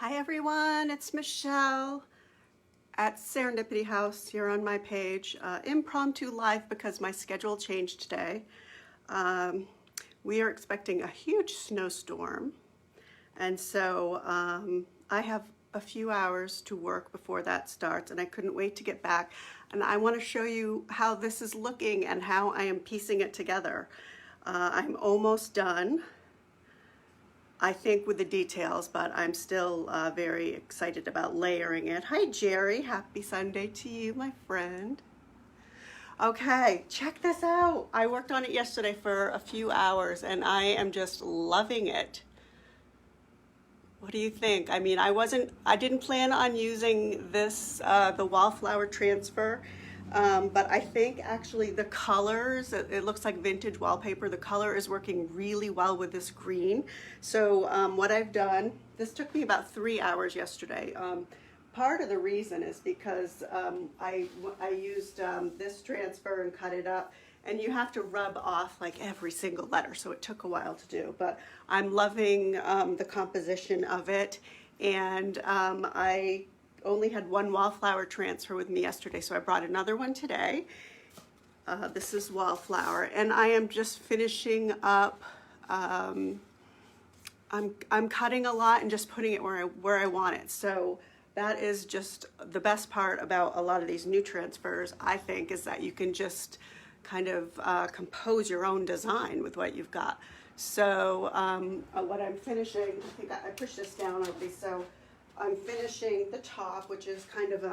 Hi everyone, it's Michelle at Serendipity House here on my page. Impromptu live because my schedule changed today. We are expecting a huge snowstorm, and so I have a few hours to work before that starts, and I couldn't wait to get back. And I want to show you how this is looking and how I am piecing it together. I'm almost done, I think, with the details, but I'm still very excited about layering it. Hi Jerry, happy Sunday to you, my friend. Okay, check this out. I worked on it yesterday for a few hours and I am just loving it. What do you think? I mean, I didn't plan on using this, the wallflower transfer, but I think actually the colors, it looks like vintage wallpaper. The color is working really well with this green. So what I've done, this took me about 3 hours yesterday. Part of the reason is because I used this transfer and cut it up, and you have to rub off like every single letter, so it took a while to do, but I'm loving the composition of it. And I only had one wallflower transfer with me yesterday, so I brought another one today. This is wallflower, and I am just finishing up. I'm cutting a lot and just putting it where I want it. So that is just the best part about a lot of these new transfers, I think, is that you can just kind of compose your own design with what you've got. So what I'm finishing, I think I pushed this down at least, so I'm finishing the top, which is kind of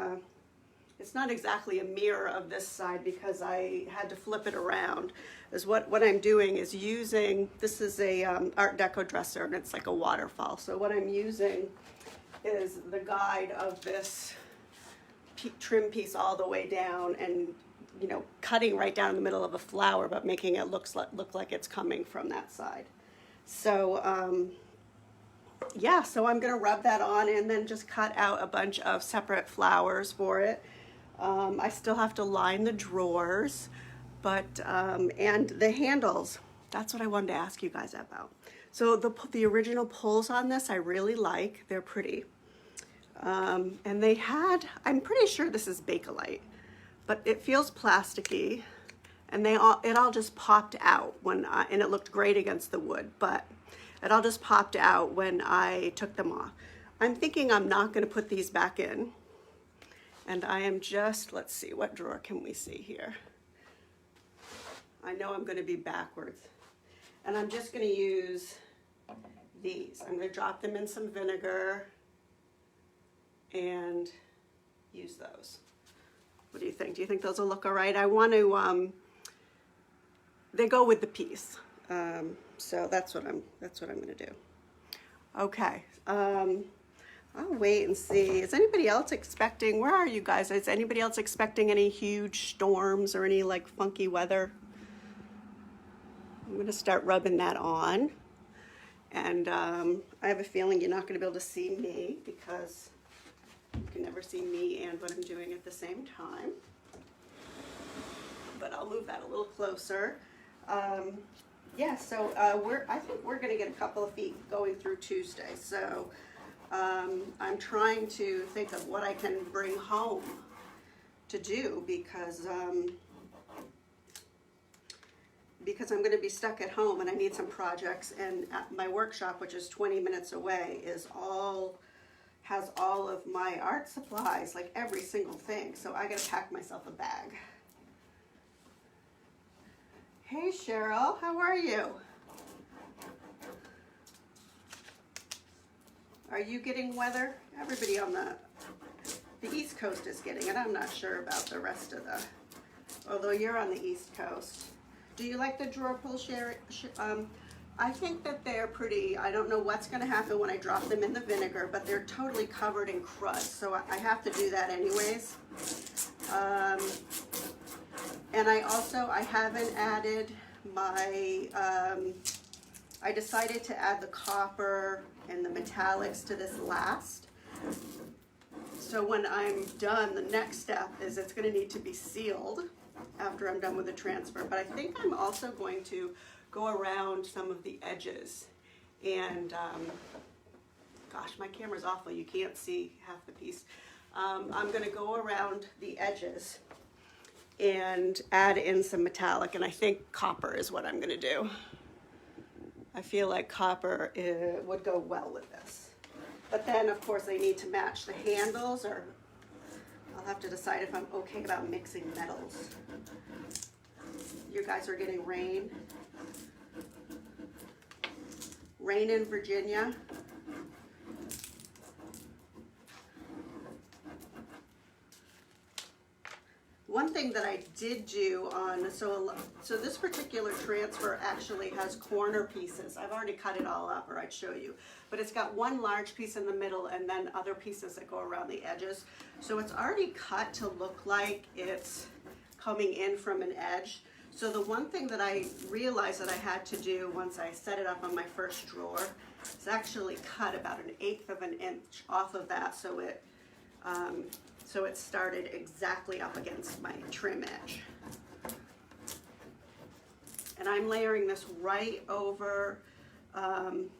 it's not exactly a mirror of this side because I had to flip it around. Is what I'm doing is using, this is a Art Deco dresser, and it's like a waterfall. So what I'm using is the guide of this trim piece all the way down, and cutting right down in the middle of a flower, but making it look like it's coming from that side. So yeah, so I'm gonna rub that on and then just cut out a bunch of separate flowers for it. I still have to line the drawers, but and the handles, that's what I wanted to ask you guys about. So the original pulls on this I really like, they're pretty. And they had, I'm pretty sure this is Bakelite, but it feels plasticky, and it all just popped out when and it looked great against the wood, but it all just popped out when I took them off. I'm thinking I'm not going to put these back in, and I am just, let's see, what drawer can we see here? I know I'm going to be backwards, and I'm just going to use these. I'm going to drop them in some vinegar and use those. What do you think? Do you think those will look all right? I want to, they go with the piece. So that's what I'm going to do. Okay. I'll wait and see. Is anybody else expecting, where are you guys? Is anybody else expecting any huge storms or any like funky weather? I'm going to start rubbing that on. And I have a feeling you're not going to be able to see me because you can never see me and what I'm doing at the same time. But I'll move that a little closer. Yeah, so I think we're going to get a couple of feet going through Tuesday. So I'm trying to think of what I can bring home to do because I'm going to be stuck at home and I need some projects. And at my workshop, which is 20 minutes away, has all of my art supplies, like every single thing. So I got to pack myself a bag. Hey Cheryl, how are you? Are you getting weather? Everybody on the East Coast is getting it. I'm not sure about the rest of although you're on the East Coast. Do you like the drawer pull, Sherry? I think that they're pretty. I don't know what's going to happen when I drop them in the vinegar, but they're totally covered in crust, so I have to do that anyways. And I haven't added my, I decided to add the copper and the metallics to this last. So when I'm done, the next step is it's going to need to be sealed after I'm done with the transfer. But I think I'm also going to go around some of the edges and gosh, my camera's awful, you can't see half the piece. I'm gonna go around the edges and add in some metallic, and I think copper is what I'm gonna do. I feel like copper would go well with this. But then, of course, I need to match the handles, or I'll have to decide if I'm okay about mixing metals. You guys are getting rain. Rain in Virginia. One thing that I did do on, so this particular transfer actually has corner pieces. I've already cut it all up, or I'd show you. But it's got one large piece in the middle and then other pieces that go around the edges. So it's already cut to look like it's coming in from an edge. So the one thing that I realized that I had to do once I set it up on my first drawer is actually cut about 1/8 of an inch off of that, so it started exactly up against my trim edge. And I'm layering this right over,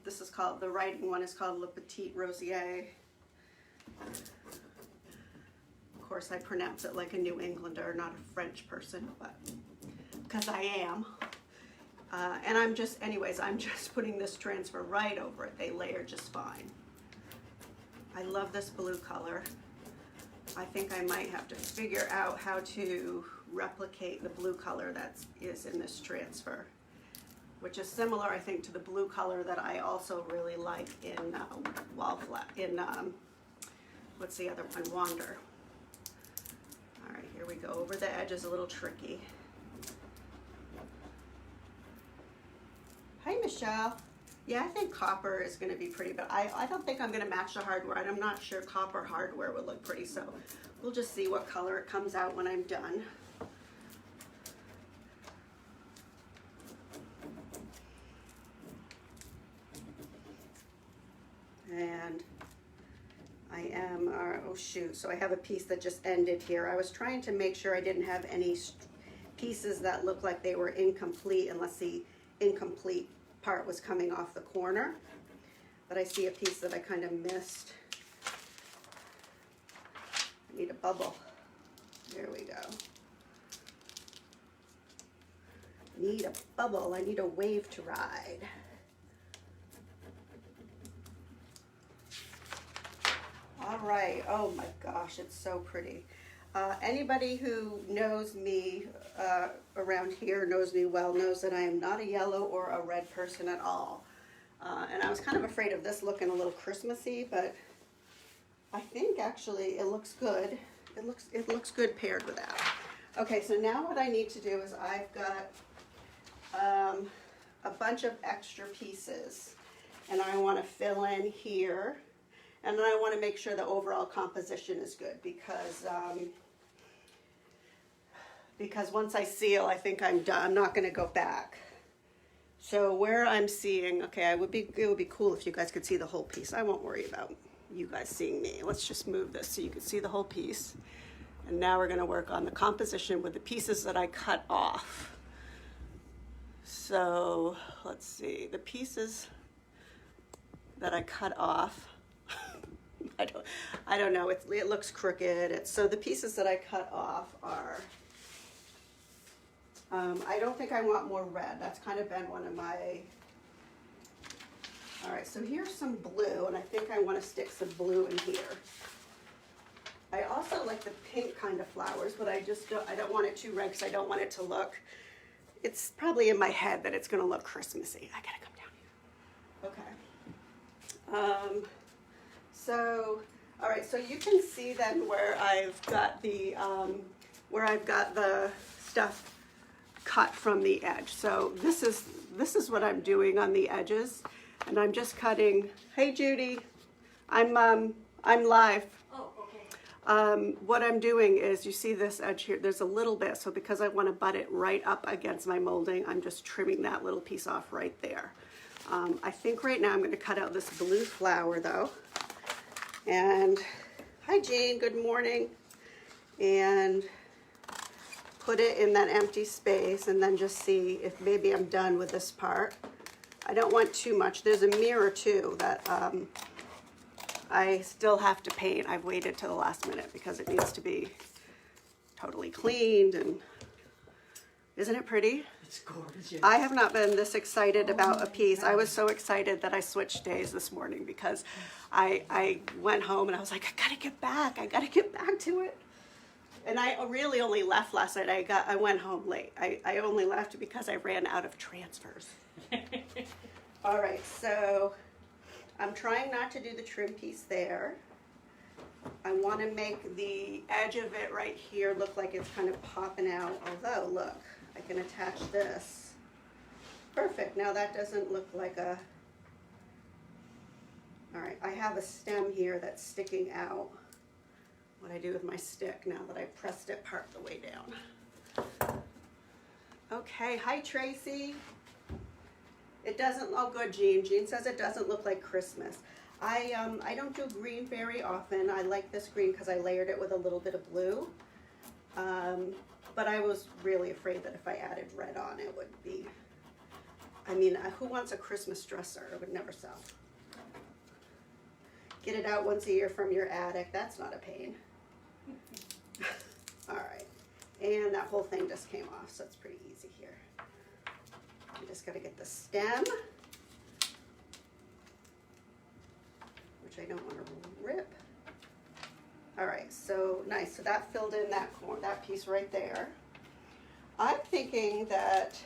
this is called, the writing one is called Le Petit Rosier. Of course, I pronounce it like a New Englander, not a French person, but because I am. And I'm just putting this transfer right over it. They layer just fine. I love this blue color. I think I might have to figure out how to replicate the blue color that is in this transfer, which is similar, I think, to the blue color that I also really like in what's the other one? Wander. All right, here we go. Over the edge is a little tricky. Hi, Michelle. Yeah, I think copper is going to be pretty, but I don't think I'm going to match the hardware, and I'm not sure copper hardware would look pretty, so we'll just see what color it comes out when I'm done. And I am, oh shoot, so I have a piece that just ended here. I was trying to make sure I didn't have any pieces that looked like they were incomplete unless the incomplete part was coming off the corner, but I see a piece that I kind of missed. I need a bubble. There we go. Need a bubble. I need a wave to ride. All right. Oh my gosh, it's so pretty. Anybody who knows me around here, knows me well, knows that I am not a yellow or a red person at all. And I was kind of afraid of this looking a little Christmassy, but I think actually it looks good. It looks good paired with that. Okay, so now what I need to do is I've got a bunch of extra pieces, and I want to fill in here. And then I want to make sure the overall composition is good, because once I seal, I think I'm done. I'm not going to go back. So where I'm seeing, okay, it would be cool if you guys could see the whole piece. I won't worry about you guys seeing me. Let's just move this so you can see the whole piece. And now we're going to work on the composition with the pieces that I cut off. So let's see, the pieces that I cut off. I don't know. It looks crooked. So the pieces that I cut off are. I don't think I want more red. That's kind of been one of my. All right. So here's some blue, and I think I want to stick some blue in here. I also like the pink kind of flowers, but I don't want it too red because I don't want it to look. It's probably in my head that it's going to look Christmassy. I gotta come down here. Okay. So, all right, so you can see then where I've got the stuff cut from the edge. So this is what I'm doing on the edges, and I'm just cutting. Hey Judy, I'm live. Oh, okay. What I'm doing is, you see this edge here, there's a little bit, so because I want to butt it right up against my molding, I'm just trimming that little piece off right there. I think right now I'm going to cut out this blue flower though. And hi Jane, good morning. And put it in that empty space, and then just see if maybe I'm done with this part. I don't want too much. There's a mirror too that I still have to paint. I've waited till the last minute because it needs to be totally cleaned, and isn't it pretty? It's gorgeous. I have not been this excited about a piece. I was so excited that I switched days this morning because I went home and I was like, I gotta get back. I gotta get back to it. And I really only left last night. I went home late. I only left because I ran out of transfers. All right, so I'm trying not to do the trim piece there. I want to make the edge of it right here look like it's kind of popping out. Although, look, I can attach this. Perfect. Now that doesn't look like a... All right, I have a stem here that's sticking out. What I do with my stick now that I've pressed it part of the way down. Okay, hi Tracy. It doesn't look good, Jean. Jean says it doesn't look like Christmas. I don't do green very often. I like this green because I layered it with a little bit of blue. But I was really afraid that if I added red on, it would be, I mean, who wants a Christmas dresser? It would never sell. Get it out once a year from your attic. That's not a pain. All right. And that whole thing just came off, so it's pretty easy here. I'm just going to get the stem, which I don't want to rip. All right, so nice. So that filled in that corner, that piece right there. I'm thinking that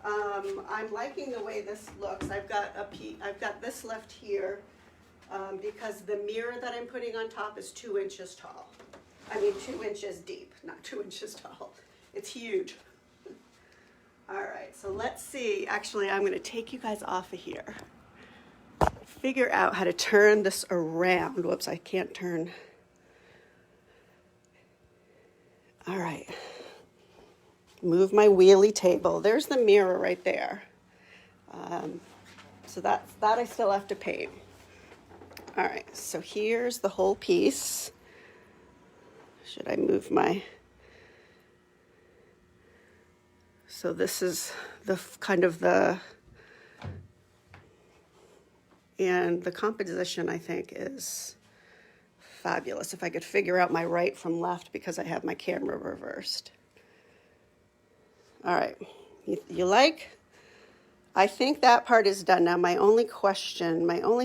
I'm liking the way this looks. I've got this left here because the mirror that I'm putting on top is 2 inches tall. I mean 2 inches deep, not 2 inches tall. It's huge. All right, so let's see. Actually, I'm going to take you guys off of here. Figure out how to turn this around. Whoops, I can't turn. All right. Move my wheelie table. There's the mirror right there. So that I still have to paint. All right, so here's the whole piece. Should I move my... So this is the kind of the... And the composition, I think, is fabulous. If I could figure out my right from left because I have my camera reversed. All right, you like? I think that part is done. Now, my only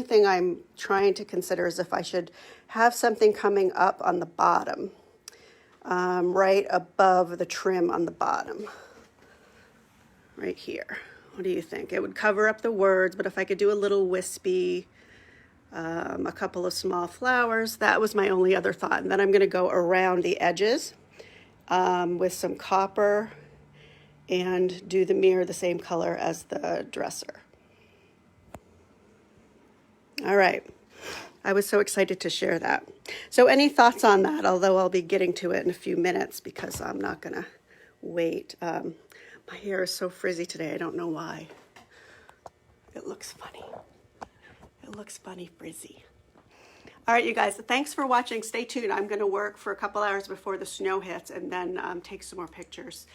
thing I'm trying to consider is if I should have something coming up on the bottom, right above the trim on the bottom, right here. What do you think? It would cover up the words, but if I could do a little wispy, a couple of small flowers, that was my only other thought. And then I'm going to go around the edges with some copper and do the mirror the same color as the dresser. All right. I was so excited to share that. So any thoughts on that? Although I'll be getting to it in a few minutes because I'm not going to wait. My hair is so frizzy today. I don't know why. It looks funny. It looks funny frizzy. All right, you guys, thanks for watching. Stay tuned. I'm going to work for a couple hours before the snow hits and then take some more pictures.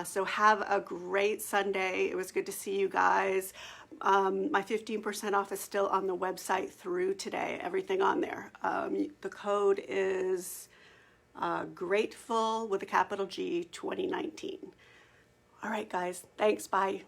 So have a great Sunday. It was good to see you guys. My 15% off is still on the website through today. Everything on there. The code is grateful with a capital G 2019. All right, guys. Thanks. Bye.